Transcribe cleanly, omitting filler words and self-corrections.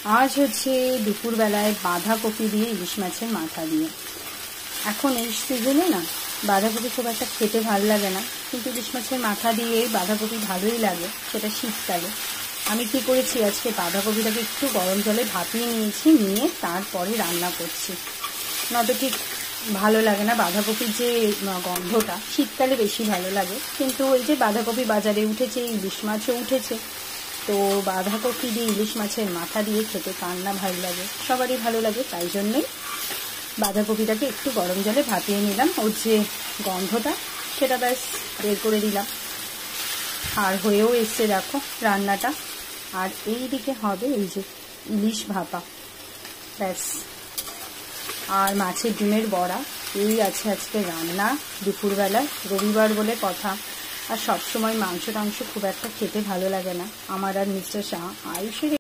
আজ হচ্ছে দুপুরবেলায় বাঁধাকপি দিয়ে ইলিশ মাছের মাথা দিয়ে। এখন এই সিজনে না বাঁধাকপি খুব একটা খেতে ভালো লাগে না, কিন্তু ইলিশ মাছের মাথা দিয়ে বাঁধাকপি ভালোই লাগে, সেটা শীতকালে। আমি কি করেছি, আজকে বাঁধাকপিটাকে একটু গরম জলে ভাপিয়ে নিয়েছি, নিয়ে তারপরে রান্না করছি। নয়তো ঠিক ভালো লাগে না, বাঁধাকপির যে গন্ধটা শীতকালে বেশি ভালো লাগে। কিন্তু ওই যে বাঁধাকপি বাজারে উঠেছে, ইলিশ মাছও উঠেছে, তো বাঁধাকপি দিয়ে ইলিশ মাছের মাথা দিয়ে খেতে কার না ভালো লাগে, সবারই ভালো লাগে। তাই জন্যই বাঁধাকপিটাকে একটু গরম জলে ভাপিয়ে নিলাম, ওর যে গন্ধটা সেটা ব্যাস বের করে দিলাম। আর হয়েও এসছে দেখো রান্নাটা। আর এই দিকে হবে এই যে ইলিশ ভাপা, ব্যাস। আর মাছের ডিমের বড়া, এই আছে আজকে রান্না দুপুরবেলা। রবিবার বলে কথা, আর সবসময় মাংস টাংস খুব একটা খেতে ভালো লাগে না আমার আর মিস্টার শাহ। আয়ুষের